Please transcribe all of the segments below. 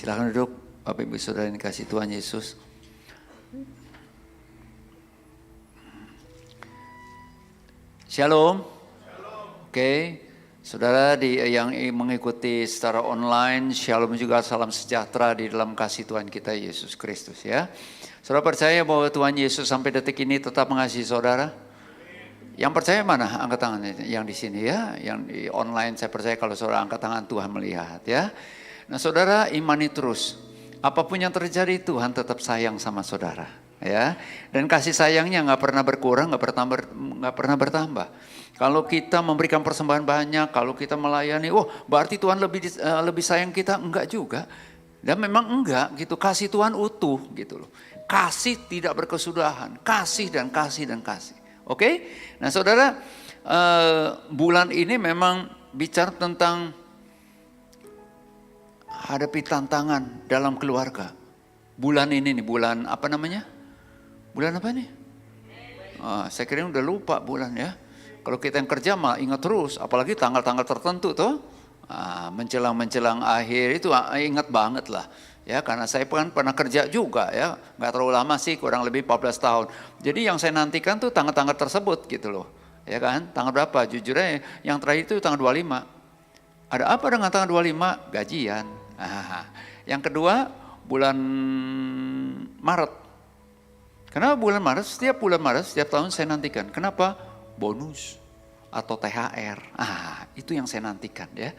Silakan duduk, Bapak Ibu Saudara yang dikasihi Tuhan Yesus. Shalom. Oke. Saudara yang mengikuti secara online, shalom juga, salam sejahtera di dalam kasih Tuhan kita Yesus Kristus ya. Saudara percaya bahwa Tuhan Yesus sampai detik ini tetap mengasihi saudara? Yang percaya mana? Angkat tangan yang di sini ya. Yang di online saya percaya kalau saudara angkat tangan Tuhan melihat ya. Nah saudara imani terus. Apapun yang terjadi Tuhan tetap sayang sama saudara ya. Dan kasih sayangnya nggak pernah berkurang, nggak pernah bertambah. Kalau kita memberikan persembahan banyak, kalau kita melayani, berarti Tuhan lebih sayang kita? Enggak juga. Dan memang enggak gitu. Kasih Tuhan utuh gitu loh. Kasih tidak berkesudahan, kasih dan kasih dan kasih. Oke? Nah saudara, bulan ini memang bicara tentang hadapi tantangan dalam keluarga. Bulan ini nih, bulan apa namanya? Bulan apa nih? Saya kira udah lupa bulan ya. Kalau kita yang kerja mah ingat terus, apalagi tanggal-tanggal tertentu tuh. Menjelang akhir itu ingat banget lah. Ya, karena saya kan pernah kerja juga ya, nggak terlalu lama sih, kurang lebih 14 tahun. Jadi yang saya nantikan tuh tanggal-tanggal tersebut gitu loh. Ya kan, tanggal berapa? Jujur aja, yang terakhir itu tanggal 25. Ada apa dengan tanggal 25? Gajian. Yang kedua, bulan Maret. Kenapa bulan Maret? Setiap bulan Maret, setiap tahun saya nantikan. Kenapa? Bonus atau THR. Itu yang saya nantikan ya.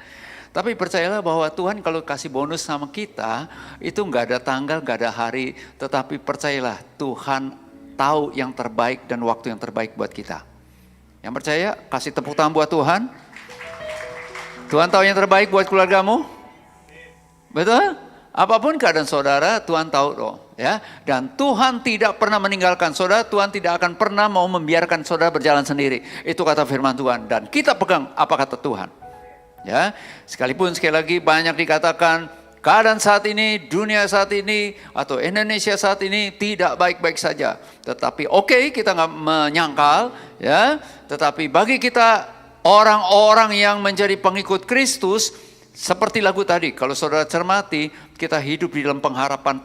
Tapi percayalah bahwa Tuhan kalau kasih bonus sama kita, itu nggak ada tanggal, nggak ada hari. Tetapi percayalah Tuhan tahu yang terbaik dan waktu yang terbaik buat kita. Yang percaya, kasih tepuk tangan buat Tuhan. Tuhan tahu yang terbaik buat keluargamu. Betul? Apapun keadaan saudara, Tuhan tahu loh. Ya, dan Tuhan tidak pernah meninggalkan saudara. Tuhan tidak akan pernah mau membiarkan saudara berjalan sendiri. Itu kata firman Tuhan. Dan kita pegang apa kata Tuhan. Ya, sekalipun sekali lagi banyak dikatakan keadaan saat ini, dunia saat ini, atau Indonesia saat ini tidak baik-baik saja. Tetapi kita nggak menyangkal, ya. Tetapi bagi kita orang-orang yang menjadi pengikut Kristus, seperti lagu tadi, kalau saudara cermati, kita hidup di dalam pengharapan.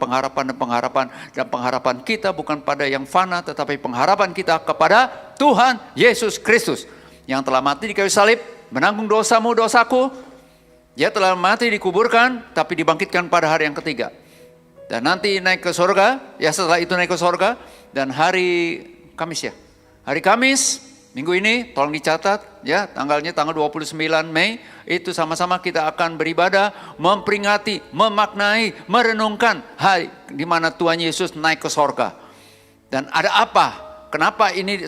Dan pengharapan kita bukan pada yang fana, tetapi pengharapan kita kepada Tuhan Yesus Kristus. Yang telah mati di kayu salib, menanggung dosamu, dosaku. Dia telah mati, dikuburkan, tapi dibangkitkan pada hari yang ketiga. Dan nanti naik ke sorga, ya setelah itu naik ke sorga. Dan hari Kamis ya, hari Kamis, minggu ini tolong dicatat ya, tanggalnya tanggal 29 Mei. Itu sama-sama kita akan beribadah, memperingati, memaknai, merenungkan hari di mana Tuhan Yesus naik ke sorga. Dan ada apa? Kenapa ini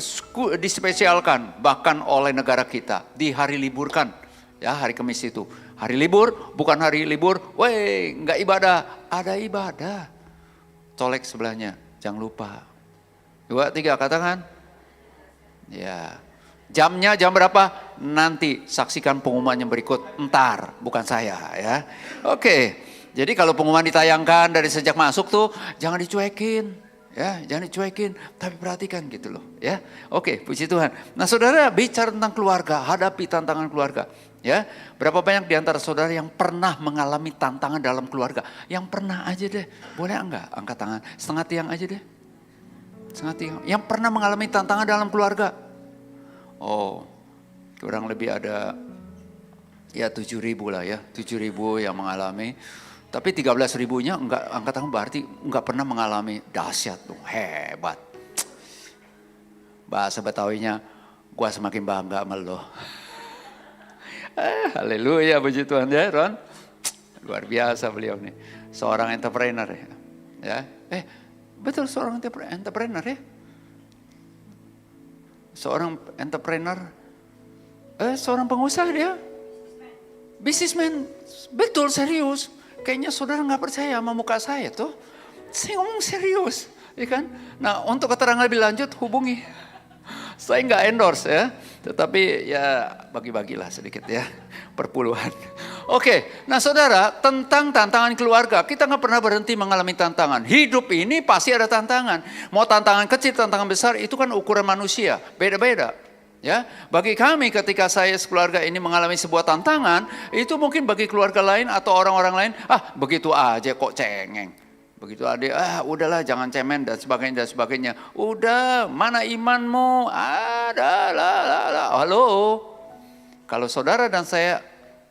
dispesialkan bahkan oleh negara kita di hari libur kan? Ya, hari Kamis itu. Hari libur, bukan hari libur, nggak ibadah, ada ibadah. Colek sebelahnya, jangan lupa. 2, 3 katakan. Ya. Jamnya jam berapa? Nanti saksikan pengumuman yang berikut. Entar, bukan saya ya. Oke. Jadi kalau pengumuman ditayangkan dari sejak masuk tuh jangan dicuekin. Ya, jangan dicuekin, tapi perhatikan gitu loh, ya. Oke, puji Tuhan. Nah, saudara bicara tentang keluarga, hadapi tantangan keluarga, ya. Berapa banyak di antara saudara yang pernah mengalami tantangan dalam keluarga? Yang pernah aja deh, boleh enggak? Angkat tangan, setengah tiang aja deh. Setengah tiang. Yang pernah mengalami tantangan dalam keluarga? Kurang lebih ada ya 7.000 lah ya, 7.000 yang mengalami. Tapi 13.000-nya enggak, angkat tangan berarti enggak pernah mengalami. Dahsyat dong, hebat. Bahasa Betawinya, gua semakin bangga sama lo. Haleluya, puji Tuhan ya Ron. Luar biasa beliau nih. Seorang entrepreneur ya. Betul seorang entrepreneur ya. Seorang entrepreneur. Seorang pengusaha dia. Businessman, betul serius. Kayaknya saudara nggak percaya sama muka saya tuh. Saya ngomong serius, ya kan? Nah, untuk keterangan lebih lanjut hubungi. Saya nggak endorse ya, tetapi ya bagi-bagilah sedikit ya, perpuluhan. Oke, nah saudara, tentang tantangan keluarga, kita nggak pernah berhenti mengalami tantangan. Hidup ini pasti ada tantangan. Mau tantangan kecil, tantangan besar, itu kan ukuran manusia, beda-beda. Ya, bagi kami ketika saya sekeluarga ini mengalami sebuah tantangan, itu mungkin bagi keluarga lain atau orang-orang lain, begitu aja kok cengeng. Begitu ada, udahlah jangan cemen dan sebagainya dan sebagainya. Udah, mana imanmu? Ada lah. Halo. Kalau saudara dan saya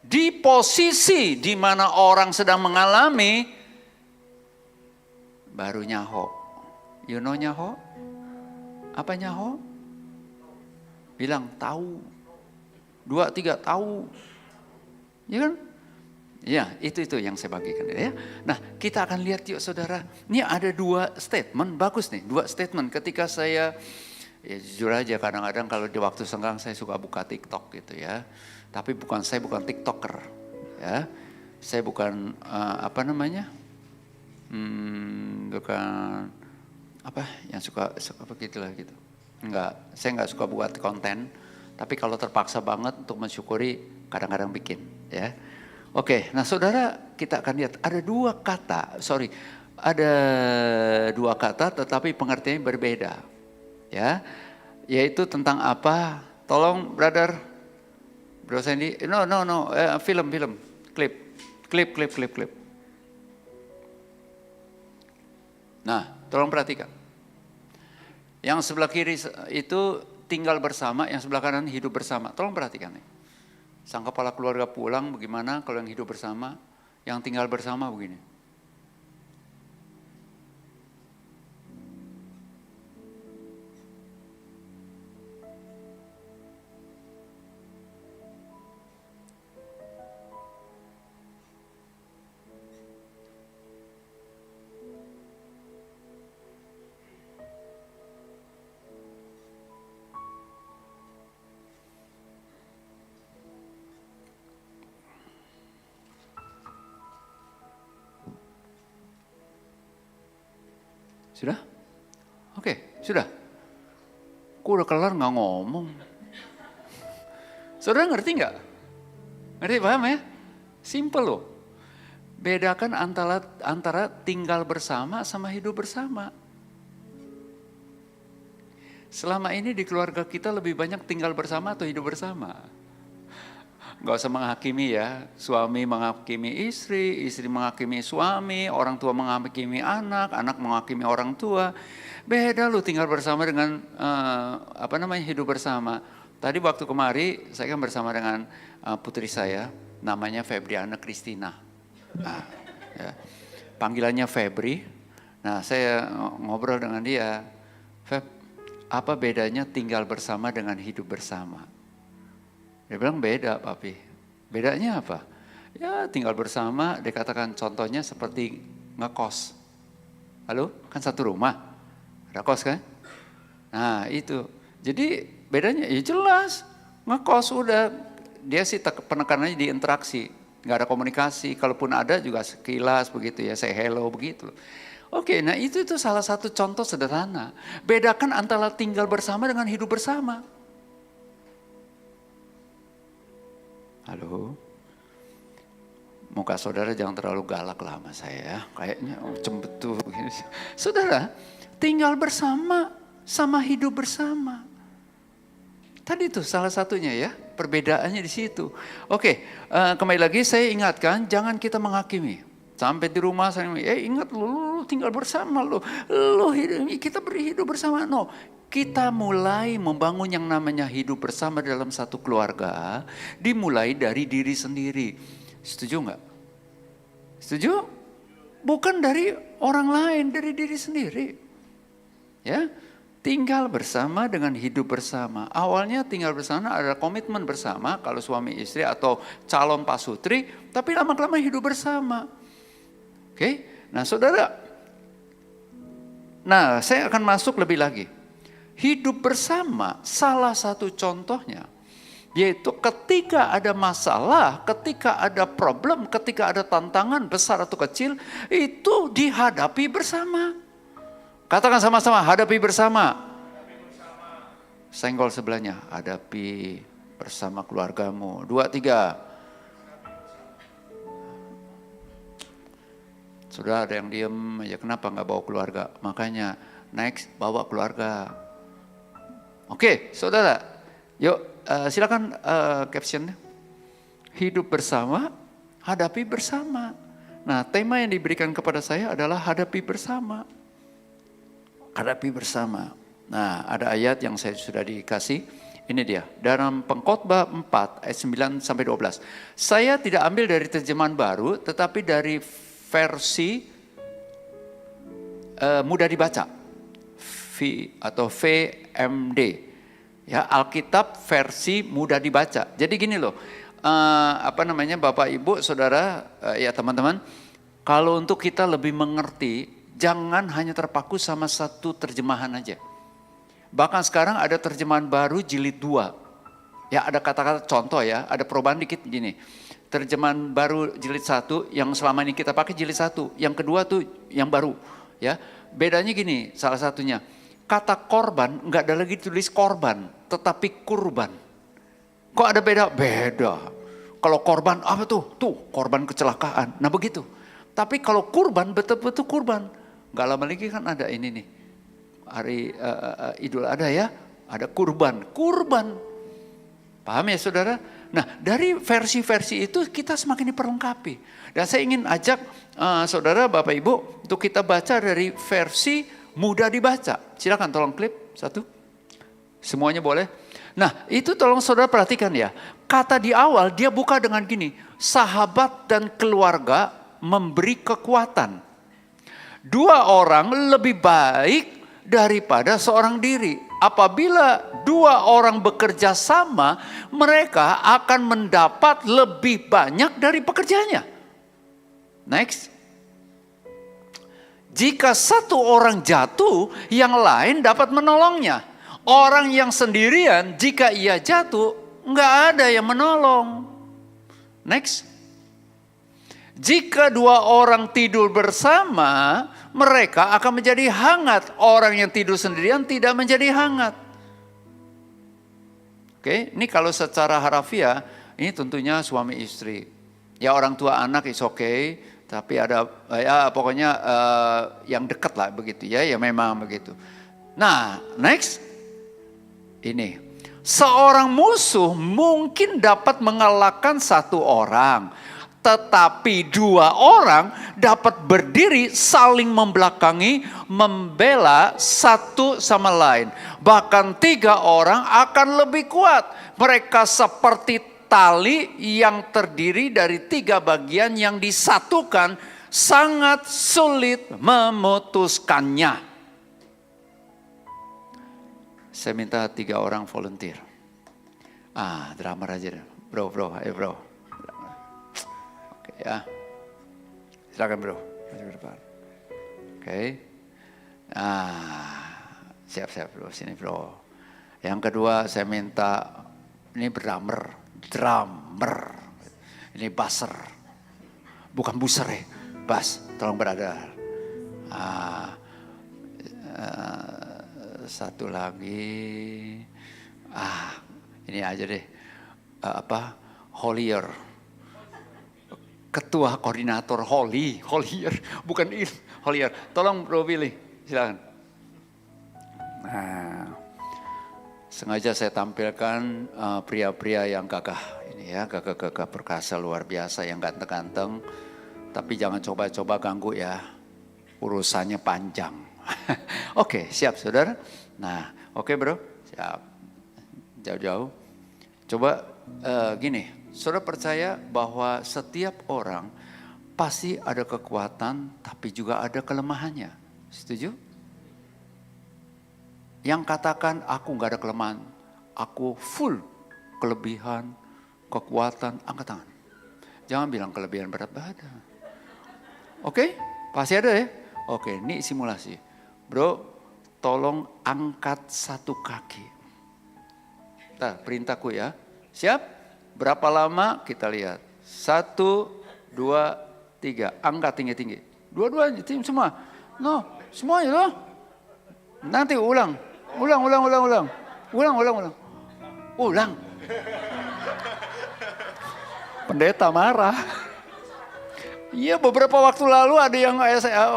di posisi di mana orang sedang mengalami, baru nyaho. You know nyaho? Apa nyaho? Bilang tahu. 2, 3 tahu. Ya kan? Ya, itu yang saya bagikan ya. Nah, kita akan lihat yuk saudara. Ini ada 2 statement, bagus nih. 2 statement ketika saya, ya jujur aja kadang-kadang kalau di waktu senggang saya suka buka TikTok gitu ya. Tapi saya bukan TikToker ya. Saya bukan bukan yang suka begitulah gitu. Saya enggak suka buat konten, tapi kalau terpaksa banget untuk mensyukuri kadang-kadang bikin ya. Oke, nah saudara kita akan lihat ada 2 kata tetapi pengertiannya berbeda ya. Yaitu tentang apa? Tolong brother Sandy, film, klip. Nah, tolong perhatikan. Yang sebelah kiri itu tinggal bersama, yang sebelah kanan hidup bersama. Tolong perhatikan nih. Sang kepala keluarga pulang bagaimana kalau yang hidup bersama, yang tinggal bersama begini. Sudah? Oke, sudah. Kok udah kelar nggak ngomong? Saudara ngerti nggak? Ngerti, paham ya? Simple loh. Bedakan antara tinggal bersama sama hidup bersama. Selama ini di keluarga kita lebih banyak tinggal bersama atau hidup bersama? Gak usah menghakimi ya, suami menghakimi istri menghakimi suami, orang tua menghakimi anak menghakimi orang tua. Beda lu tinggal bersama dengan hidup bersama. Tadi waktu kemari saya kan bersama dengan putri saya, namanya Febriana Christina. Nah, ya. Panggilannya Febri. Nah saya ngobrol dengan dia, Feb, apa bedanya tinggal bersama dengan hidup bersama? Dia bilang beda papi. Bedanya apa? Ya tinggal bersama dikatakan contohnya seperti ngekos. Halo? Kan satu rumah. Ada kos kan? Nah itu. Jadi bedanya ya jelas. Ngekos udah. Dia sih penekanannya di interaksi. Gak ada komunikasi. Kalaupun ada juga sekilas begitu ya. Say hello begitu. Oke, nah itu salah satu contoh sederhana. Bedakan antara tinggal bersama dengan hidup bersama. Halo, muka saudara jangan terlalu galak lah sama saya, kayaknya cembetu begini. Saudara, tinggal bersama sama hidup bersama. Tadi itu salah satunya ya, perbedaannya di situ. Oke, kembali lagi saya ingatkan, jangan kita menghakimi. Sampai di rumah saya ingat lu tinggal bersama lu kita hidup bersama. No. Kita mulai membangun yang namanya hidup bersama dalam satu keluarga, dimulai dari diri sendiri. Setuju nggak? Setuju? Bukan dari orang lain, dari diri sendiri. Ya, tinggal bersama dengan hidup bersama. Awalnya tinggal bersama ada komitmen bersama, kalau suami istri atau calon pasutri, tapi lama-lama hidup bersama. Oke, nah saudara, saya akan masuk lebih lagi. Hidup bersama salah satu contohnya yaitu ketika ada masalah, ketika ada problem, ketika ada tantangan besar atau kecil itu dihadapi bersama. Katakan sama-sama, hadapi bersama. Senggol sebelahnya, hadapi bersama keluargamu. 2, 3. Sudah ada yang diem, ya kenapa nggak bawa keluarga? Makanya next bawa keluarga. Oke, saudara, Yuk, silakan captionnya. Hidup bersama, hadapi bersama. Nah, tema yang diberikan kepada saya adalah hadapi bersama. Hadapi bersama. Nah, ada ayat yang saya sudah dikasih. Ini dia, dalam Pengkhotbah 4 ayat 9 sampai 12. Saya tidak ambil dari terjemahan baru, tetapi dari versi mudah dibaca. Atau VMD. Ya, Alkitab versi mudah dibaca. Jadi gini loh, Bapak Ibu, Saudara, ya teman-teman, kalau untuk kita lebih mengerti, jangan hanya terpaku sama satu terjemahan aja. Bahkan sekarang ada terjemahan baru jilid 2. Ya, ada kata-kata contoh ya, ada perubahan dikit gini. Terjemahan baru jilid 1 yang selama ini kita pakai jilid 1, yang kedua tuh yang baru, ya. Bedanya gini, salah satunya. Kata korban enggak ada lagi tulis korban, tetapi kurban. Kok ada beda? Beda. Kalau korban apa tuh? Tuh, korban kecelakaan. Nah, begitu. Tapi kalau kurban betul-betul kurban. Enggak lama lagi kan ada ini nih. Hari Idul Adha ya, ada kurban. Paham ya saudara? Nah, dari versi-versi itu kita semakin diperlengkapi. Dan saya ingin ajak saudara, Bapak Ibu, untuk kita baca dari versi mudah dibaca. Silakan tolong klip satu. Semuanya boleh. Nah, itu tolong saudara perhatikan ya. Kata di awal dia buka dengan gini, sahabat dan keluarga memberi kekuatan. 2 orang lebih baik daripada seorang diri. Apabila 2 orang bekerja sama, mereka akan mendapat lebih banyak dari pekerjanya. Next. Jika 1 orang jatuh, yang lain dapat menolongnya. Orang yang sendirian, jika ia jatuh, nggak ada yang menolong. Next. Jika 2 orang tidur bersama, mereka akan menjadi hangat. Orang yang tidur sendirian tidak menjadi hangat. Oke, ini kalau secara harafiah, ini tentunya suami istri. Ya orang tua anak is okay, tapi ada ya pokoknya yang dekat lah begitu ya, ya memang begitu. Nah, next. Ini. Seorang musuh mungkin dapat mengalahkan 1 orang. Tetapi 2 orang dapat berdiri saling membelakangi, membela satu sama lain. Bahkan 3 orang akan lebih kuat. Mereka seperti tali yang terdiri dari 3 bagian yang disatukan, sangat sulit memutuskannya. Saya minta 3 orang volunteer. Drummer aja deh. Bro, ayo bro. Ya, silakan bro, maju ke depan. Oke, siap bro, sini bro. Yang kedua saya minta, ini drummer, ini basser, bukan buser ya, bass, tolong berada. Satu lagi, ini aja deh, Holier. Ketua koordinator Holier, bukan Holier. Tolong Bro Billy, silakan. Nah, sengaja saya tampilkan pria-pria yang gagah ini ya, gagah perkasa luar biasa yang ganteng-ganteng. Tapi jangan coba-coba ganggu ya, urusannya panjang. Oke, siap saudara. Nah, oke bro, siap. Jauh-jauh. Coba gini. Saudara percaya bahwa setiap orang pasti ada kekuatan tapi juga ada kelemahannya. Setuju? Yang katakan aku gak ada kelemahan, aku full kelebihan, kekuatan, angkat tangan. Jangan bilang kelebihan berat badan. Oke? Pasti ada ya? Oke, ini simulasi. Bro, tolong angkat 1 kaki. Perintahku ya. Siap? Berapa lama kita lihat. 1, 2, 3. Angkat tinggi-tinggi. Dua-duanya tim semua. No, semuanya loh. Nanti ulang. Ulang. Pendeta marah. Iya, beberapa waktu lalu ada yang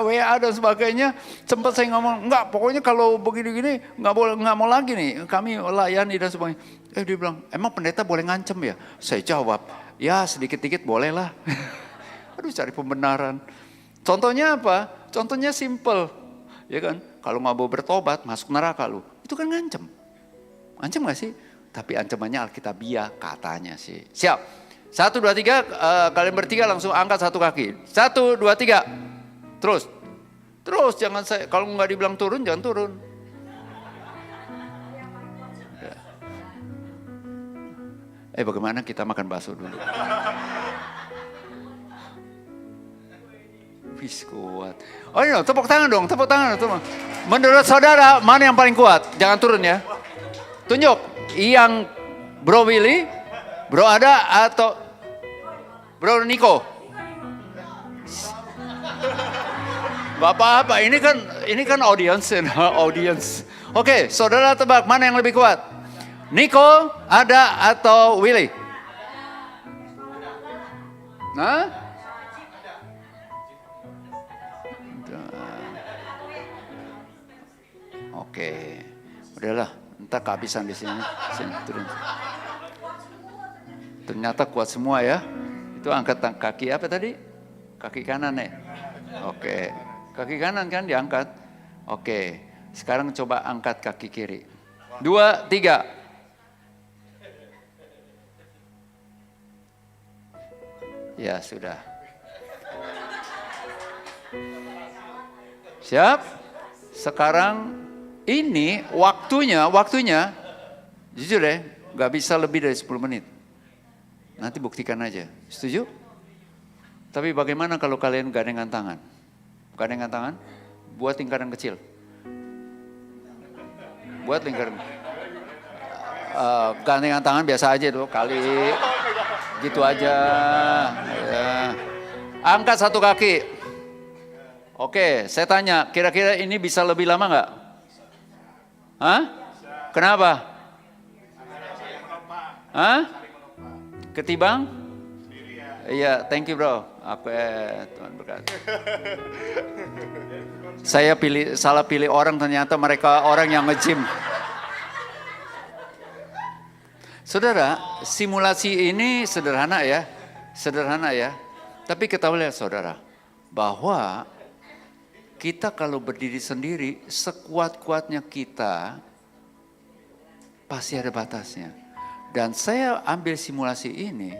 WA dan sebagainya, sempat saya ngomong, enggak, pokoknya kalau begini-gini nggak mau lagi nih, kami layani dan sebagainya. Dia bilang, emang pendeta boleh ngancem ya? Saya jawab, ya sedikit-dikit boleh lah. Aduh, cari pembenaran. Contohnya apa? Contohnya simple, ya kan? Kalau nggak mau bertobat, masuk neraka lu. Itu kan ngancem. Ngancem nggak sih? Tapi ancamannya Alkitabiah katanya sih. Siap. 1, 2, 3, kalian bertiga langsung angkat satu kaki. 1, 2, 3. Terus. Terus jangan kalau nggak dibilang turun, jangan turun. Ya. Bagaimana kita makan bakso dulu? Wis kuat. Oh iya, tepuk tangan dong, tepuk tangan. Menurut saudara, mana yang paling kuat? Jangan turun ya. Tunjuk. Yang Bro Willy, Bro Ada atau Bro Niko? Gak apa-apa, ini kan audience. Oke, saudara tebak mana yang lebih kuat? Niko, Ada atau Willy? Nah? Oke, udahlah. Entah kehabisan di sini. Turun. Ternyata kuat semua ya. Itu angkat kaki apa tadi? Kaki kanan ya. Oke. Kaki kanan kan diangkat. Oke. Sekarang coba angkat kaki kiri. 2, 3. Ya sudah. Siap? Sekarang ini waktunya, jujur ya, gak bisa lebih dari 10 menit. Nanti buktikan aja, setuju? Tapi bagaimana kalau kalian gandengan tangan? Gandengan tangan, buat lingkaran kecil. Buat lingkaran, gandengan tangan biasa aja tuh, kali gitu aja. Ya. Angkat satu kaki. Oke, saya tanya, kira-kira ini bisa lebih lama nggak? Hah? Kenapa? Hah? Ketimbang? Iya, thank you bro. Tuhan berkati. Saya salah pilih orang, ternyata mereka orang yang nge-gym. Saudara, simulasi ini sederhana ya. Tapi kita lihat saudara, bahwa kita kalau berdiri sendiri, sekuat-kuatnya kita, pasti ada batasnya. Dan saya ambil simulasi ini,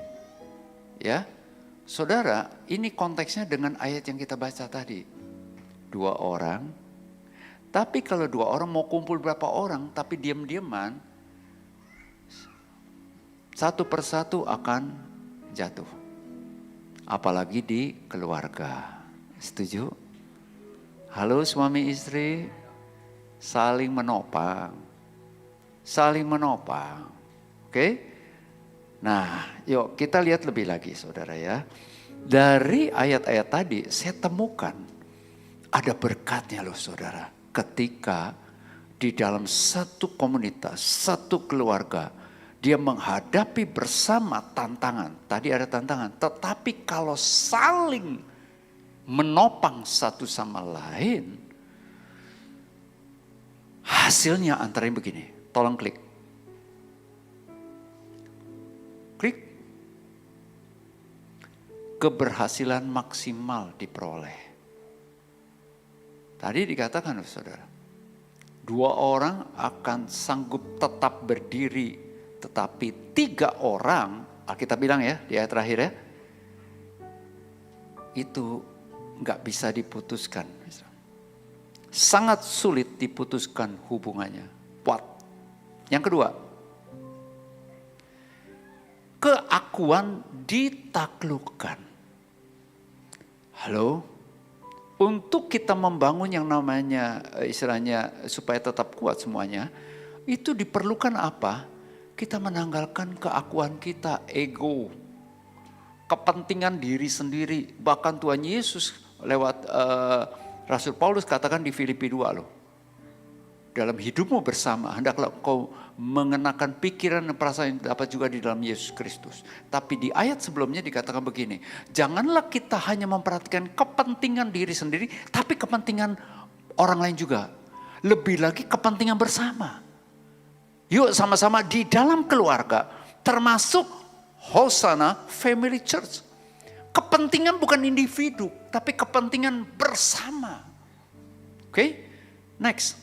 ya, saudara, ini konteksnya dengan ayat yang kita baca tadi. 2 orang, tapi kalau 2 orang mau kumpul berapa orang, tapi diam-diaman, satu persatu akan jatuh. Apalagi di keluarga. Setuju? Halo suami istri, saling menopang. Oke? Nah, yuk kita lihat lebih lagi saudara ya. Dari ayat-ayat tadi saya temukan ada berkatnya loh saudara. Ketika di dalam satu komunitas, satu keluarga, dia menghadapi bersama tantangan. Tadi ada tantangan, tetapi kalau saling menopang satu sama lain, hasilnya antara yang begini. Tolong klik. Keberhasilan maksimal diperoleh. Tadi dikatakan saudara, 2 orang akan sanggup tetap berdiri, tetapi 3 orang, Alkitab bilang ya di ayat terakhir ya, itu nggak bisa diputuskan. Sangat sulit diputuskan hubungannya. Yang kedua, keakuan ditaklukkan. Halo, untuk kita membangun yang namanya istilahnya supaya tetap kuat semuanya, itu diperlukan apa? Kita menanggalkan keakuan kita, ego, kepentingan diri sendiri. Bahkan Tuhan Yesus lewat Rasul Paulus katakan di Filipi 2 loh. dalam hidupmu bersama, hendaklah kau mengenakan pikiran dan perasaan yang dapat juga di dalam Yesus Kristus. Tapi di ayat sebelumnya dikatakan begini, janganlah kita hanya memperhatikan kepentingan diri sendiri, tapi kepentingan orang lain juga. Lebih lagi kepentingan bersama. Yuk sama-sama di dalam keluarga, termasuk Hosana Family Church. Kepentingan bukan individu, tapi kepentingan bersama. Oke, next.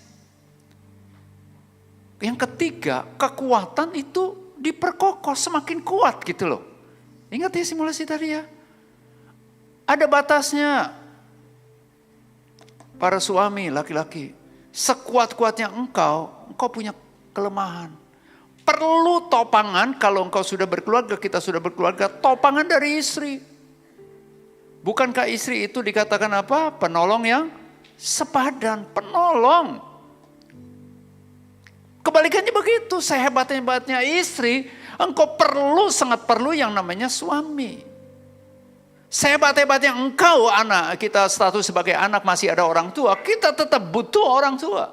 Yang ketiga, kekuatan itu diperkokoh, semakin kuat gitu loh. Ingat ya simulasi tadi ya. Ada batasnya. Para suami, laki-laki. Sekuat-kuatnya engkau punya kelemahan. Perlu topangan kalau engkau sudah berkeluarga, kita sudah berkeluarga, topangan dari istri. Bukankah istri itu dikatakan apa? Penolong yang sepadan, penolong. Kebalikannya begitu, sehebat-hebatnya istri, engkau sangat perlu yang namanya suami. Sehebat-hebatnya engkau anak, kita status sebagai anak masih ada orang tua, kita tetap butuh orang tua.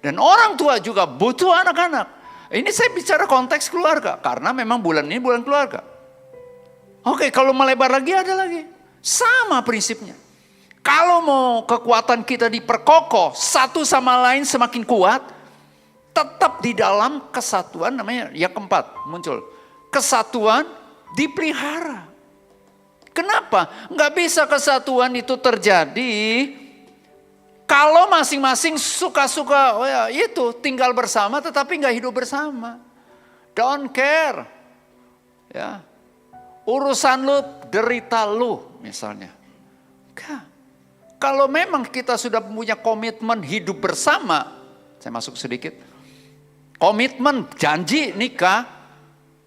Dan orang tua juga butuh anak-anak. Ini saya bicara konteks keluarga, karena memang bulan ini bulan keluarga. Oke, kalau melebar lagi ada lagi. Sama prinsipnya. Kalau mau kekuatan kita diperkokoh, satu sama lain semakin kuat, tetap di dalam kesatuan, namanya yang keempat muncul. Kesatuan dipelihara. Kenapa? Nggak bisa kesatuan itu terjadi kalau masing-masing suka-suka, oh ya, itu tinggal bersama tetapi nggak hidup bersama. Don't care. Ya. Urusan lu, derita lu misalnya. Kalau memang kita sudah punya komitmen hidup bersama, saya masuk sedikit. Komitmen, janji, nikah,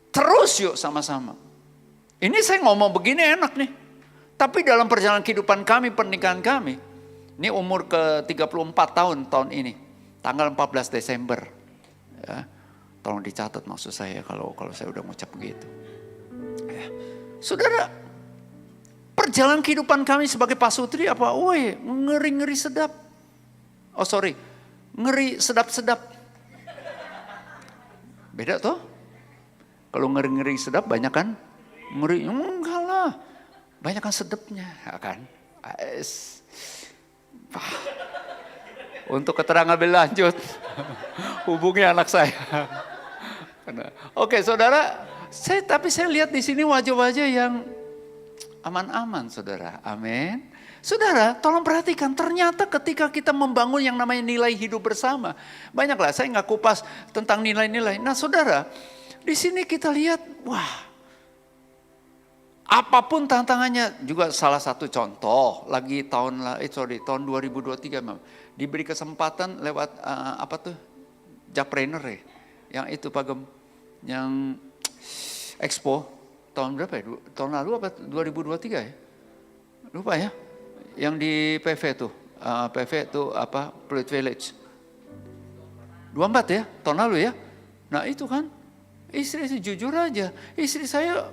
terus yuk sama-sama. Ini saya ngomong begini enak nih. Tapi dalam perjalanan kehidupan kami, pernikahan kami, ini umur ke-34 tahun ini. Tanggal 14 Desember. Ya, tolong dicatat maksud saya kalau saya udah ngucap begitu. Ya. Saudara, perjalanan kehidupan kami sebagai pasutri apa? Woi, ngeri-ngeri sedap. Oh sorry, ngeri sedap-sedap. Beda toh? Kalau ngeri-ngeri sedap banyak kan? Ngeri, enggak lah. Banyak kan sedapnya, ya kan? Untuk keterangan lebih lanjut, hubungi anak saya. Oke, saudara, tapi saya lihat di sini wajah-wajah yang aman-aman, saudara. Amin. Saudara, tolong perhatikan. Ternyata ketika kita membangun yang namanya nilai hidup bersama, banyaklah. Saya nggak kupas tentang nilai-nilai. Nah, saudara, di sini kita lihat, wah, apapun tantangannya. Juga salah satu contoh lagi tahun 2023 diberi kesempatan lewat Jakpreneur ya, yang itu Pak Gem, yang Expo tahun berapa ya? Tahun lalu apa 2023 ya? Lupa ya. Yang di PV tuh, PV itu apa? Pluit Village. 24 ya, tahun lalu ya. Nah itu kan, istri jujur aja, istri saya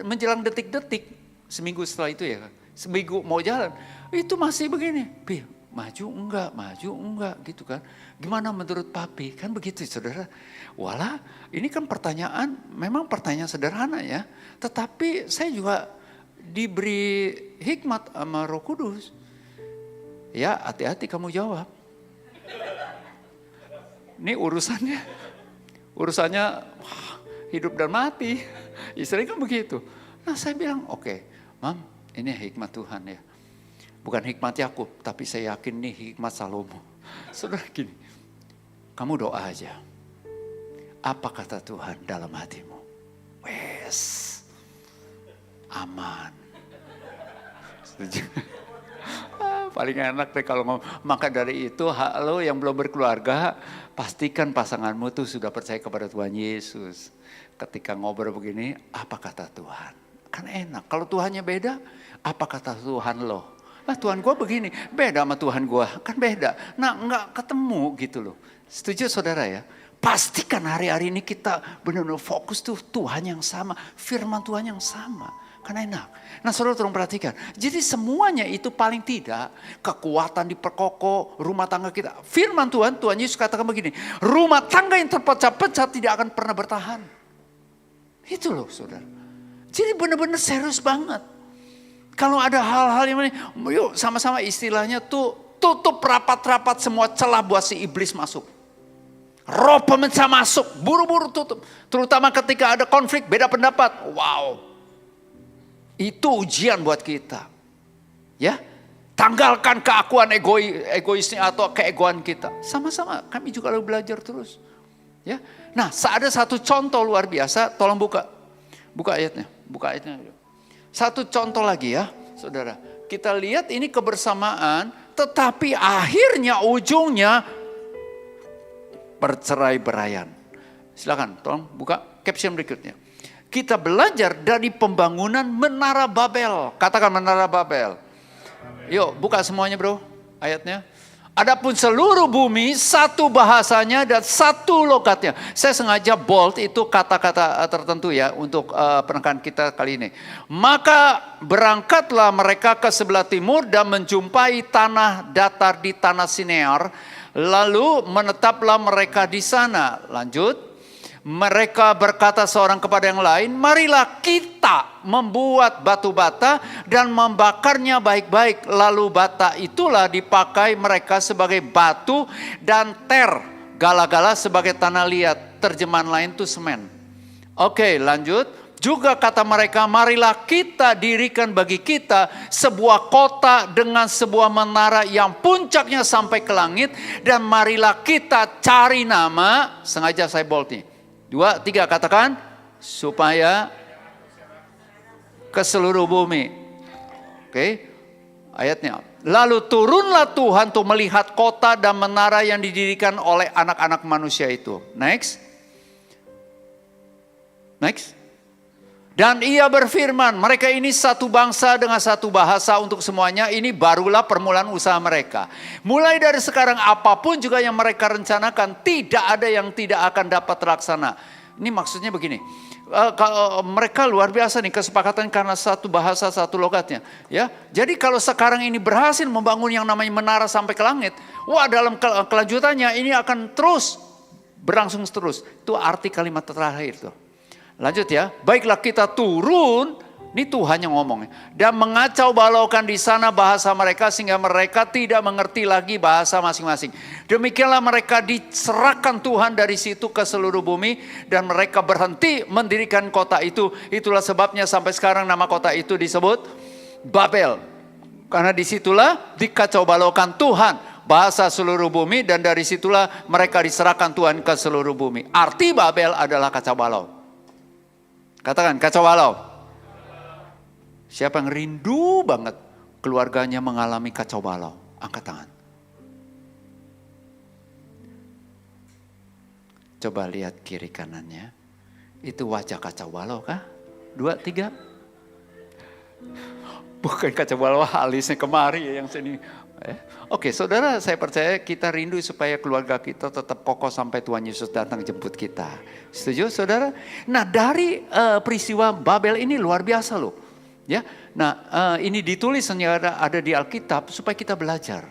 menjelang detik-detik, seminggu setelah itu ya, seminggu mau jalan, itu masih begini, Pi, maju enggak gitu kan. Gimana menurut papi? Kan begitu saudara. Walah ini kan pertanyaan, memang pertanyaan sederhana ya. Tetapi saya juga diberi hikmat sama Roh Kudus. Ya hati-hati kamu jawab. Ini urusannya hidup dan mati. Istri kan begitu. Nah saya bilang oke, Mam ini hikmat Tuhan ya. Bukan hikmat Yakub, tapi saya yakin nih hikmat Salomo. Saudara gini, kamu doa aja. Apa kata Tuhan dalam hatimu? Wes, aman. Setuju? Paling enak deh kalau ngomong. Maka dari itu, lo yang belum berkeluarga, pastikan pasanganmu tuh sudah percaya kepada Tuhan Yesus. Ketika ngobrol begini, apa kata Tuhan? Kan enak. Kalau Tuhannya beda, apa kata Tuhan lo? Nah Tuhan gue begini, beda sama Tuhan gue, kan beda. Nah nggak ketemu gitu loh. Setuju saudara ya? Pastikan hari-hari ini kita benar-benar fokus tuh Tuhan yang sama, firman Tuhan yang sama. Kan enak. Nah saudara tolong perhatikan. Jadi semuanya itu paling tidak kekuatan diperkokoh rumah tangga kita. Firman Tuhan Yesus katakan begini. Rumah tangga yang terpecah-pecah tidak akan pernah bertahan. Itu loh saudara. Jadi benar-benar serius banget. Kalau ada hal-hal yang yuk sama-sama istilahnya tutup rapat-rapat semua celah buat si iblis masuk. Roh pemecah masuk, buru-buru tutup. Terutama ketika ada konflik, beda pendapat. Wow. Itu ujian buat kita. Ya, tanggalkan keakuan egoisnya atau keegoan kita. Sama-sama kami juga harus belajar terus. Ya. Nah, ada satu contoh luar biasa, tolong buka. Buka ayatnya. Satu contoh lagi ya, Saudara. Kita lihat ini kebersamaan, tetapi akhirnya ujungnya percerai-beraian. Silakan, tolong buka caption berikutnya. Kita belajar dari pembangunan Menara Babel. Katakan Menara Babel. Yuk buka semuanya bro ayatnya. Adapun seluruh bumi satu bahasanya dan satu logatnya. Saya sengaja bold itu kata-kata tertentu ya untuk penekanan kita kali ini. Maka berangkatlah mereka ke sebelah timur dan menjumpai tanah datar di tanah Sinear. Lalu menetaplah mereka di sana. Lanjut. Mereka berkata seorang kepada yang lain, marilah kita membuat batu bata dan membakarnya baik-baik. Lalu bata itulah dipakai mereka sebagai batu dan gala-gala sebagai tanah liat. Terjemahan lain itu semen. Oke lanjut. Juga kata mereka, marilah kita dirikan bagi kita sebuah kota dengan sebuah menara yang puncaknya sampai ke langit. Dan marilah kita cari nama, sengaja saya bold nih. 2, 3 katakan, supaya ke seluruh bumi. Oke, ayatnya. Lalu turunlah Tuhan untuk melihat kota dan menara yang didirikan oleh anak-anak manusia itu. Next. Dan ia berfirman, mereka ini satu bangsa dengan satu bahasa untuk semuanya. Ini barulah permulaan usaha mereka. Mulai dari sekarang apapun juga yang mereka rencanakan, tidak ada yang tidak akan dapat terlaksana. Ini maksudnya begini, mereka luar biasa nih kesepakatan karena satu bahasa satu logatnya. Ya, jadi kalau sekarang ini berhasil membangun yang namanya menara sampai ke langit, wah dalam kelanjutannya ini akan terus berlangsung terus. Itu arti kalimat terakhir tuh. Lanjut ya, baiklah kita turun, ini Tuhan yang ngomong. Dan mengacau balaukan di sana bahasa mereka sehingga mereka tidak mengerti lagi bahasa masing-masing. Demikianlah mereka diserahkan Tuhan dari situ ke seluruh bumi. Dan mereka berhenti mendirikan kota itu. Itulah sebabnya sampai sekarang nama kota itu disebut Babel. Karena disitulah dikacau balaukan Tuhan bahasa seluruh bumi. Dan dari situlah mereka diserahkan Tuhan ke seluruh bumi. Arti Babel adalah kacau balau. Katakan kacau balau. Siapa yang rindu banget keluarganya mengalami kacau balau? Angkat tangan. Coba lihat kiri kanannya. Itu wajah kacau balau kah? 2, 3. Bukan kacau balau alisnya kemari ya yang sini. Oke, saudara, saya percaya kita rindu supaya keluarga kita tetap kokoh sampai Tuhan Yesus datang jemput kita. Setuju, saudara? Nah, dari peristiwa Babel ini luar biasa loh. Ya, nah ini ditulis ada di Alkitab supaya kita belajar.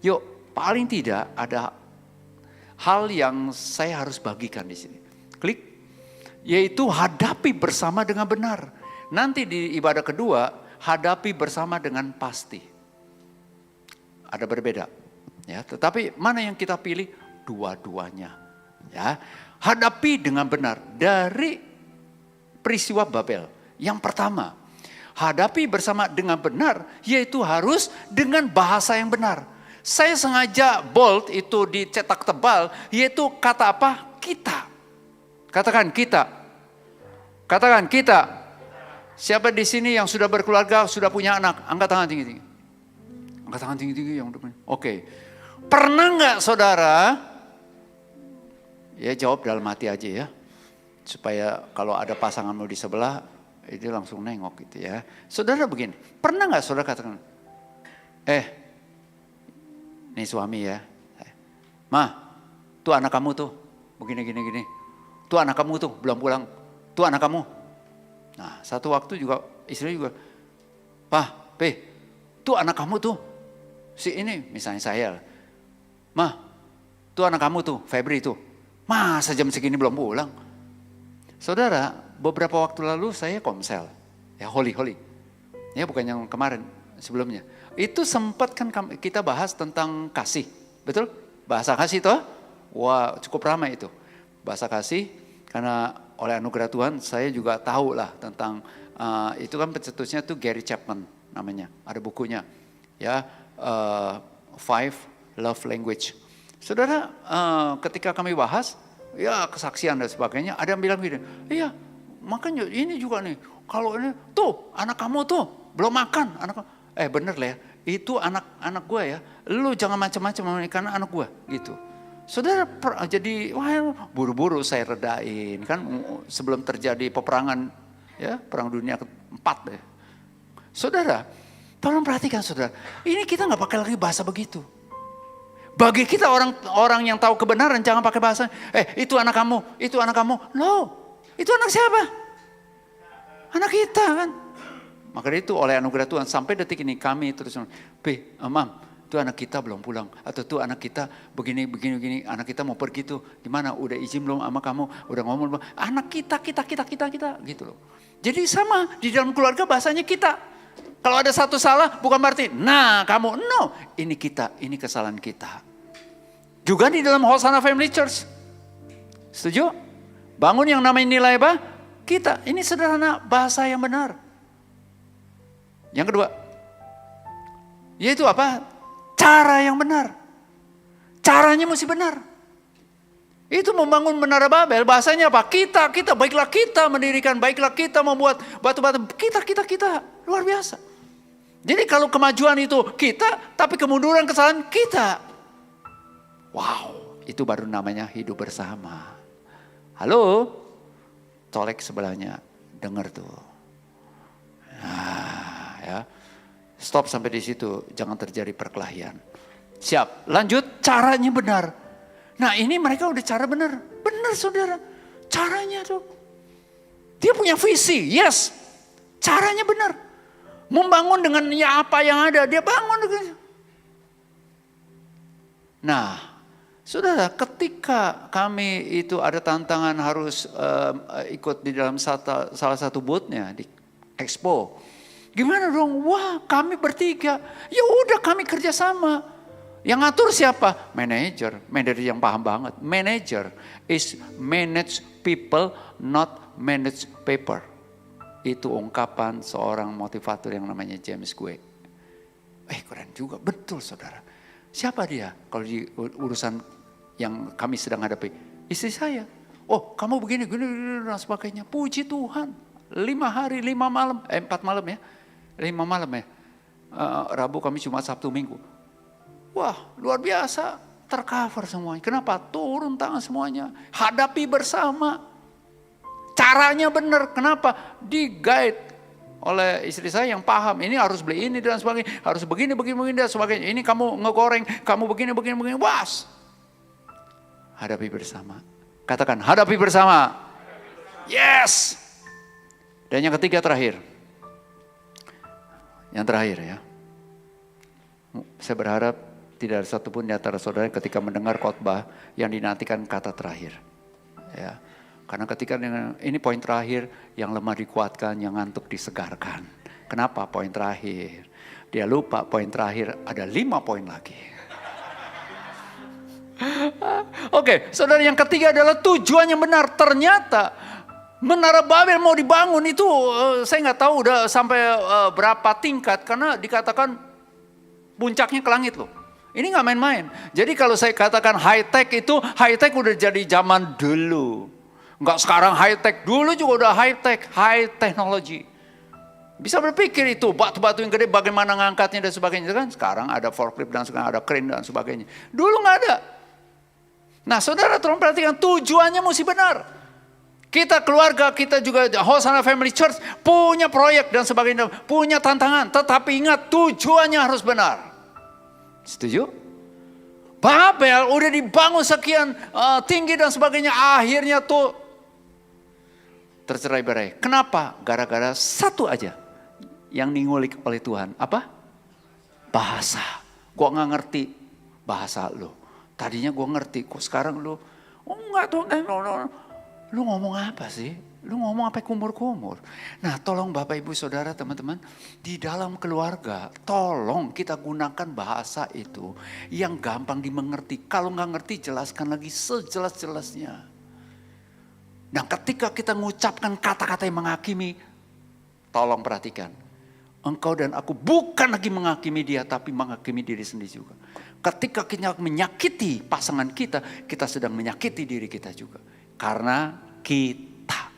Yuk, paling tidak ada hal yang saya harus bagikan di sini. Klik, yaitu hadapi bersama dengan benar. Nanti di ibadah kedua, hadapi bersama dengan pasti. Ada berbeda, ya. Tetapi mana yang kita pilih? Dua-duanya, ya. Hadapi dengan benar dari peristiwa Babel. Yang pertama, hadapi bersama dengan benar, yaitu harus dengan bahasa yang benar. Saya sengaja bold itu dicetak tebal, yaitu kata apa? Kita. Katakan kita. Katakan kita. Siapa di sini yang sudah berkeluarga, sudah punya anak? Angkat tangan tinggi-tinggi. Angkat tangan tinggi-tinggi yang udah punya. Oke. Pernah nggak saudara? Ya jawab dalam hati aja ya. Supaya kalau ada pasanganmu di sebelah, itu langsung nengok gitu ya. Saudara begini, pernah nggak saudara katakan, nih suami ya, Ma, tuh anak kamu tuh, begini. Tuh anak kamu tuh belum pulang, tuh anak kamu. Nah satu waktu juga istri juga, Pak, P, tuh anak kamu tuh, si ini misalnya saya, Mah, tuh anak kamu tuh, Febri tuh, masa jam segini belum pulang? Saudara, beberapa waktu lalu saya komsel, ya Holy, ya bukan yang kemarin, sebelumnya. Itu sempat kan kita bahas tentang kasih, betul? Bahasa kasih toh? Wah cukup ramai itu, bahasa kasih, karena oleh anugerah Tuhan saya juga tahu lah tentang, itu kan pencetusnya tuh Gary Chapman namanya, ada bukunya, ya, 5 Love Language. Saudara, ketika kami bahas, ya kesaksian dan sebagainya, ada yang bilang gini, iya makanya ini juga nih, kalau ini tuh anak kamu tuh belum makan, bener lah ya, itu anak gue ya, lu jangan macam-macam karena anak gue gitu. Saudara jadi wah buru-buru saya redain kan sebelum terjadi peperangan ya, perang dunia keempat deh. Saudara, tolong perhatikan saudara, ini kita nggak pakai lagi bahasa begitu. Bagi kita orang yang tahu kebenaran jangan pakai bahasa, itu anak kamu, no, itu anak siapa? Anak kita kan. Maka itu oleh anugerah Tuhan sampai detik ini kami terus, Mam, itu anak kita belum pulang, atau tuh anak kita begini, anak kita mau pergi tuh, gimana? Udah izin belum sama kamu? Udah ngomong belum? Anak kita gitu loh. Jadi sama di dalam keluarga bahasanya kita. Kalau ada satu salah bukan berarti, nah kamu, no, ini kita, ini kesalahan kita. Juga di dalam Hosanna Family Church. Setuju? Bangun yang namanya nilai apa? Kita, ini sederhana bahasa yang benar. Yang kedua, yaitu apa? Cara yang benar. Caranya mesti benar. Itu membangun menara Babel, bahasanya apa? Kita, baiklah kita mendirikan, baiklah kita membuat batu-batu, kita. Luar biasa. Jadi kalau kemajuan itu kita, tapi kemunduran kesalahan kita. Wow, itu baru namanya hidup bersama. Halo? Colek sebelahnya, dengar tuh. Nah, ya. Stop sampai di situ, jangan terjadi perkelahian. Siap, lanjut, caranya benar. Nah ini mereka udah cara benar. Benar saudara, caranya tuh. Dia punya visi, yes. Caranya benar. Membangun dengan ya apa yang ada, dia bangun. Nah, saudara, ketika kami itu ada tantangan harus ikut di dalam salah satu boothnya di Expo. Gimana dong? Wah, kami bertiga. Ya udah kami kerjasama. Yang ngatur siapa? Manager yang paham banget. Manager is manage people, not manage paper. Itu ungkapan seorang motivator yang namanya James Gue. Keren juga, betul saudara. Siapa dia kalau di urusan yang kami sedang hadapi? Istri saya. Oh kamu begini dan sebagainya. Puji Tuhan. 5 hari, 5 malam, 4 malam ya. 5 malam ya. Rabu kami cuma Sabtu Minggu. Wah luar biasa, tercover semuanya. Kenapa? Turun tangan semuanya. Hadapi bersama. Caranya benar, kenapa? Di-guide oleh istri saya yang paham. Ini harus beli ini dan sebagainya. Harus begini dan sebagainya. Ini kamu ngegoreng, kamu begini. Was. Hadapi bersama. Katakan, hadapi bersama. Yes. Dan yang ketiga terakhir. Yang terakhir ya. Saya berharap tidak ada satupun di antara saudara ketika mendengar khotbah yang dinantikan kata terakhir. Ya. Karena ketika ini poin terakhir, yang lemah dikuatkan, yang ngantuk disegarkan. Kenapa poin terakhir? Dia lupa poin terakhir ada 5 poin lagi. Oke, saudara, yang ketiga adalah tujuan yang benar. Ternyata Menara Babel mau dibangun itu saya nggak tahu udah sampai berapa tingkat. Karena dikatakan puncaknya ke langit loh. Ini nggak main-main. Jadi kalau saya katakan high tech itu, high tech udah jadi zaman dulu. Enggak sekarang high tech, dulu juga udah high tech, high technology. Bisa berpikir itu batu-batu yang gede bagaimana ngangkatnya dan sebagainya kan. Sekarang ada forklift dan sekarang ada crane dan sebagainya. Dulu nggak ada. Nah saudara tolong perhatikan tujuannya mesti benar. Kita keluarga, kita juga Hosanna Family Church punya proyek dan sebagainya. Punya tantangan, tetapi ingat tujuannya harus benar. Setuju? Babel udah dibangun sekian tinggi dan sebagainya. Akhirnya tuh tercerai-berai. Kenapa? Gara-gara satu aja. yang ngulik oleh Tuhan? Apa? Bahasa. Gue gak ngerti bahasa lo. Tadinya gue ngerti, kok sekarang lo, oh enggak tuh, lu ngomong apa sih? Lu ngomong apa kumur-kumur? Nah tolong Bapak Ibu Saudara teman-teman, di dalam keluarga tolong kita gunakan bahasa itu yang gampang dimengerti. Kalau nggak ngerti jelaskan lagi sejelas-jelasnya. Dan ketika kita mengucapkan kata-kata yang menghakimi, tolong perhatikan. Engkau dan aku bukan lagi menghakimi dia, tapi menghakimi diri sendiri juga. Ketika kita menyakiti pasangan kita, kita sedang menyakiti diri kita juga. Karena kita.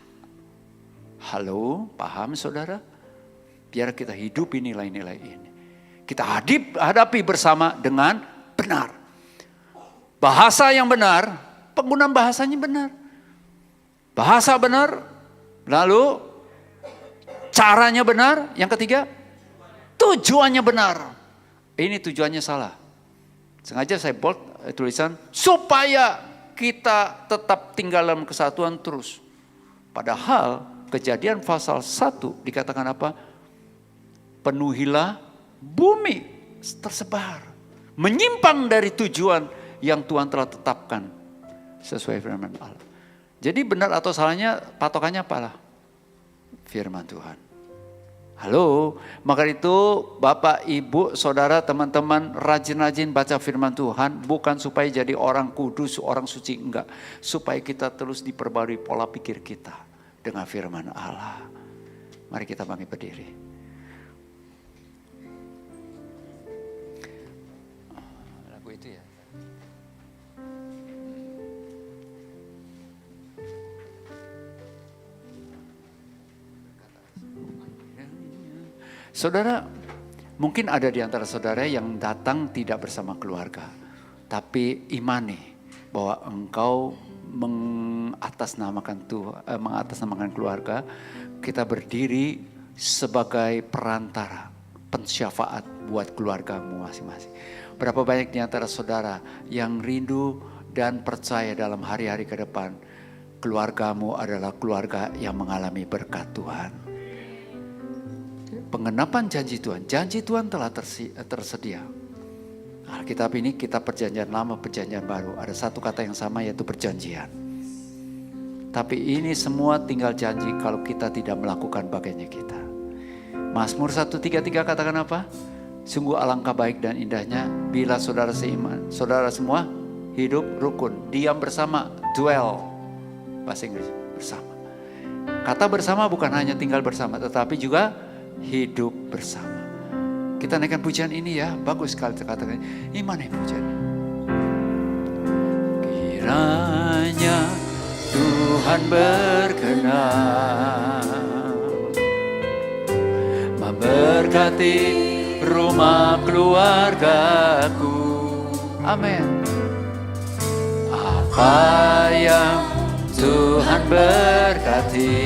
Halo, paham saudara? Biar kita hidupi nilai-nilai ini. Kita hadapi bersama dengan benar. Bahasa yang benar, penggunaan bahasanya benar. Bahasa benar, lalu caranya benar. Yang ketiga, tujuannya benar. Ini tujuannya salah. Sengaja saya bold tulisan, supaya kita tetap tinggal dalam kesatuan terus. Padahal Kejadian pasal 1 dikatakan apa? Penuhilah bumi tersebar. Menyimpang dari tujuan yang Tuhan telah tetapkan sesuai firman Allah. Jadi benar atau salahnya patokannya apalah? Firman Tuhan. Halo, maka itu Bapak, Ibu, Saudara, teman-teman rajin-rajin baca firman Tuhan. Bukan supaya jadi orang kudus, orang suci, enggak. Supaya kita terus diperbarui pola pikir kita dengan firman Allah. Mari kita bangkit berdiri. Lagu itu ya. Saudara, mungkin ada di antara saudara yang datang tidak bersama keluarga. Tapi imani bahwa engkau mengatasnamakan keluarga, kita berdiri sebagai perantara, pensyafaat buat keluargamu masing-masing. Berapa banyak di antara saudara yang rindu dan percaya dalam hari-hari ke depan, keluargamu adalah keluarga yang mengalami berkat Tuhan. Pengenapan janji Tuhan telah tersedia. Alkitab ini kitab perjanjian lama, perjanjian baru. Ada satu kata yang sama yaitu perjanjian. Tapi ini semua tinggal janji kalau kita tidak melakukan bagiannya kita. Mazmur 133 katakan apa? Sungguh alangkah baik dan indahnya bila saudara seiman, saudara semua hidup rukun, diam bersama, dwell. Bahasa Inggris, bersama. Kata bersama bukan hanya tinggal bersama, tetapi juga hidup bersama. Kita naikkan pujian ini ya, bagus sekali katakan. Ini mana pujiannya? Kiranya Tuhan berkenan memberkati rumah keluargaku. Amin. Apa yang Tuhan berkati,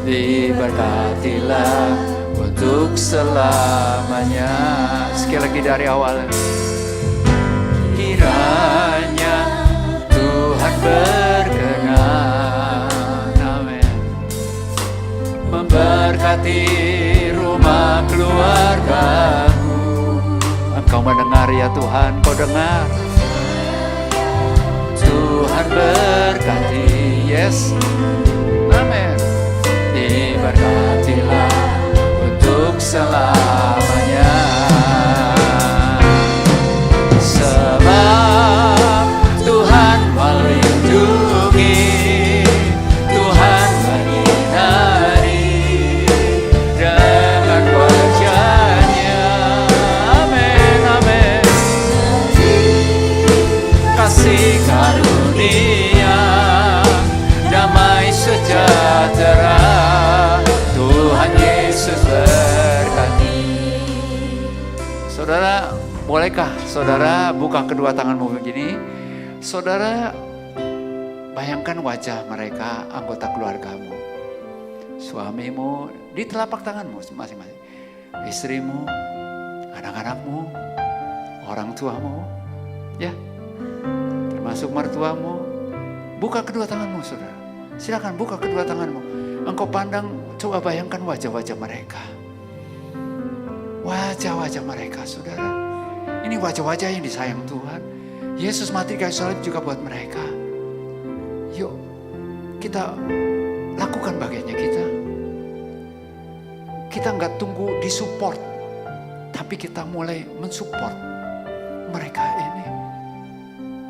diberkatilah untuk selamanya. Sekali lagi dari awal. Kiranya Tuhan berkenan, amin, memberkati rumah keluargaku. Engkau mendengar ya Tuhan, kau dengar. Tuhan berkati, yes, amin. Diberkatilah untuk selamanya. Sebab Tuhan melindungi, Tuhan menyinari dengan wajah-Nya. Amin, amin. Kasih karunia, damai sejahtera, Tuhan Yesus berkati. Saudara, bolehkah saudara buka kedua tanganmu begini? Saudara, bayangkan wajah mereka, anggota keluargamu. Suamimu di telapak tanganmu masing-masing. Istrimu, anak-anakmu, orang tuamu, ya, termasuk mertuamu. Buka kedua tanganmu saudara. Silakan buka kedua tanganmu. Engkau pandang Coba bayangkan wajah-wajah mereka. Wajah-wajah mereka, saudara. Ini wajah-wajah yang disayang Tuhan. Yesus mati di kayu salib juga buat mereka. Yuk, kita lakukan bagiannya kita. Kita nggak tunggu disupport, tapi kita mulai mensupport mereka ini.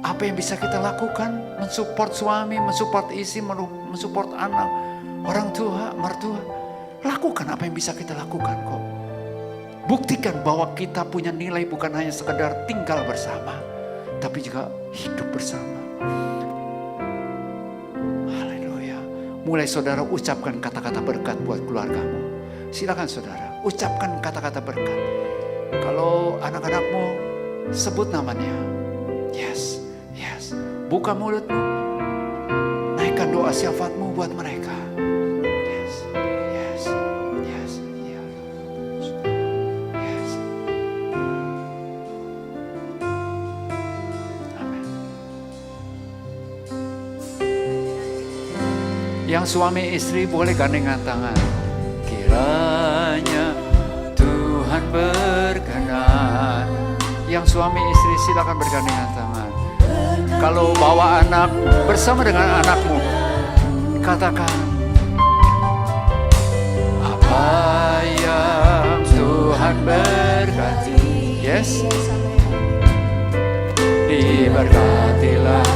Apa yang bisa kita lakukan? Mensupport suami, mensupport istri, mensupport anak, orang tua, mertua. Lakukan apa yang bisa kita lakukan kok. Buktikan bahwa kita punya nilai bukan hanya sekedar tinggal bersama, tapi juga hidup bersama. Haleluya. Mulai saudara ucapkan kata-kata berkat buat keluargamu. Silakan saudara, ucapkan kata-kata berkat. Kalau anak-anakmu, sebut namanya. Yes, yes. Buka mulutmu. Naikkan doa syafaatmu buat mereka. Yes, yes, yes, yes. Yes. Amin. Yang suami istri boleh gandengan tangan. Kiranya Tuhan berkenan. Yang suami istri silakan bergandengan tangan. Kalau bawa anak bersama dengan anakmu, katakan apa yang Tuhan berkati. Yes. Diberkatilah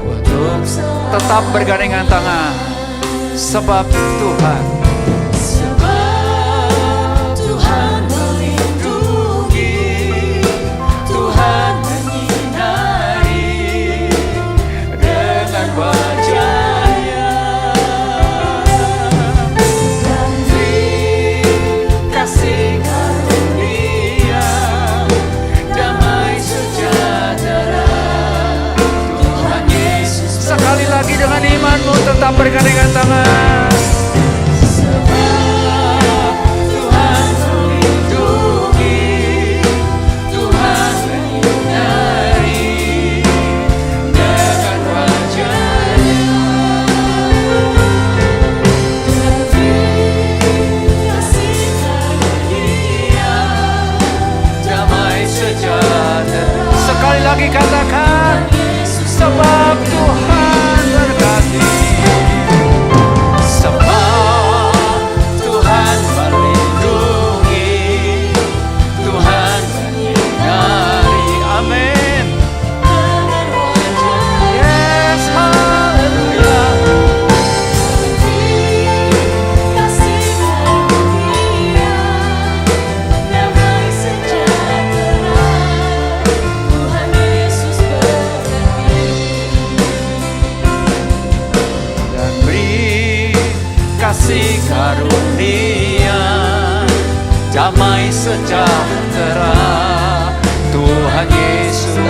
untuk tetap bergandengan tangan. Sebab Tuhan dengan imanmu tetap bergandengan tangan. Sebab Tuhan melindungi, Tuhan menyinari dengan wajah-Nya. Kasih karunia, damai sejahtera. Sekali lagi katakan, sebab Tuhan berkati. Sebab Tuhan melindungi, Tuhan menyinari. Amin. Yes, haleluya. Kasih karunia, damai sejahtera, Tuhan Yesus berkati. Dan beri kasih karunia, damai sejahtera, Tuhan Yesus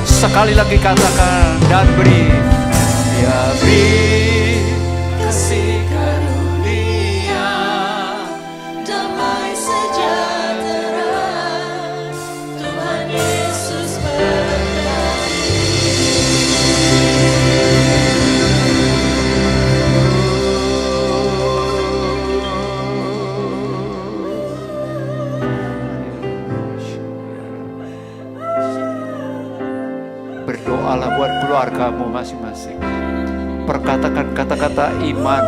sekali lagi katakan, dan beri, ya beri kasih karunia, damai sejahtera, Tuhan Yesus berkati. Berdoalah buat keluargamu masing-masing. Perkatakan kata-kata iman.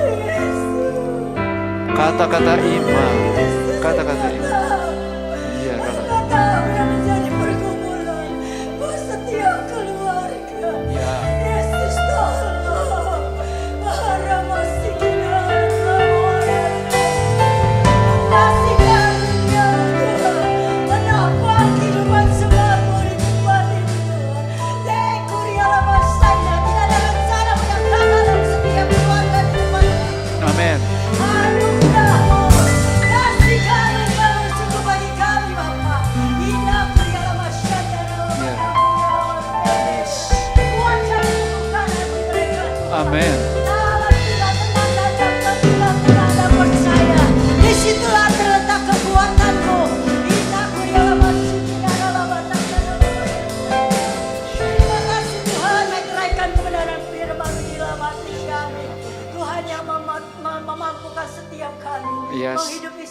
Kata-kata iman. Kata-kata iman. Iya, kata yang menjadi pergumulan buat setiap keluarga. Ya. Yesus tolong. Para masih kasih karunia Tuhan, menopang kehidupan semua murid-murid Tuhan. Dekurialah masanya, tidak ada rencana penyakit dalam setiap keluarga di rumah. Amin. Anugerah kasih karunia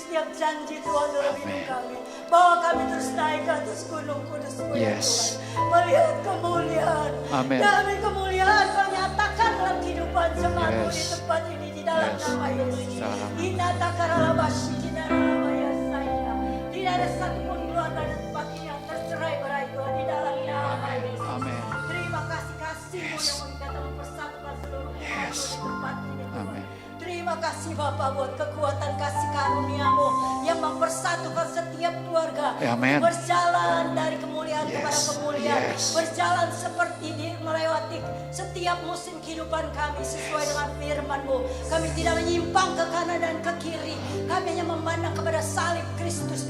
setiap janji Tuhan dalam hidup kami. Bawa kami terus naik ke atas gunung kudus-Mu ya Yes. Tuhan. Melihat kemuliaan. Amen. Demi kemuliaan Kau nyatakan dalam kehidupan jemaat-Mu di Yes. tempat ini di dalam Yes. nama Yesus. Salam. Inatakaralabashi, dinaralabayasaya. Tidak ada satupun keluarga di tempat ini yang tercerai-berai Tuhan di dalam nama Yesus. Amin. Terima kasih-Kasih-Mu yang berkata mempersatukan seluruh umat-Mu di tempat ini Tuhan. Amin. Terima kasih Bapa buat kekuatan kasih karunia-Mu yang mempersatukan setiap keluarga. Amin. Berjalan dari kemuliaan Yes. kepada kemuliaan. Yes. Berjalan seperti melewati setiap musim kehidupan kami sesuai dengan firman-Mu. Kami tidak menyimpang ke kanan dan ke kiri. Kami hanya memandang kepada salib Kristus.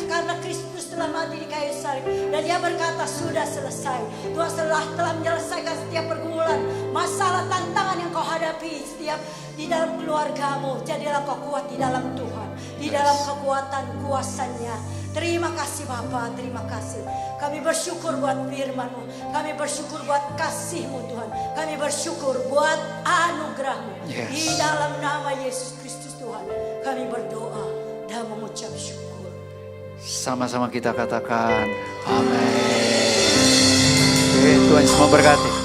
Karena Kristus telah mati di kayu salib. Dan Dia berkata sudah selesai. Tuhan telah menyelesaikan setiap pergumulan, masalah, tantangan yang kau hadapi setiap di dalam keluargamu. Jadilah kau kuat di dalam Tuhan, di dalam kekuatan kuasa-Nya. Terima kasih Bapa, terima kasih. Kami bersyukur buat firman-Mu. Kami bersyukur buat kasih-Mu Tuhan. Kami bersyukur buat anugerah-Mu. Yes. Di dalam nama Yesus Kristus Tuhan, kami berdoa dan mengucap syukur. Sama-sama kita katakan amin. Oke, Tuhan Yesus memberkati.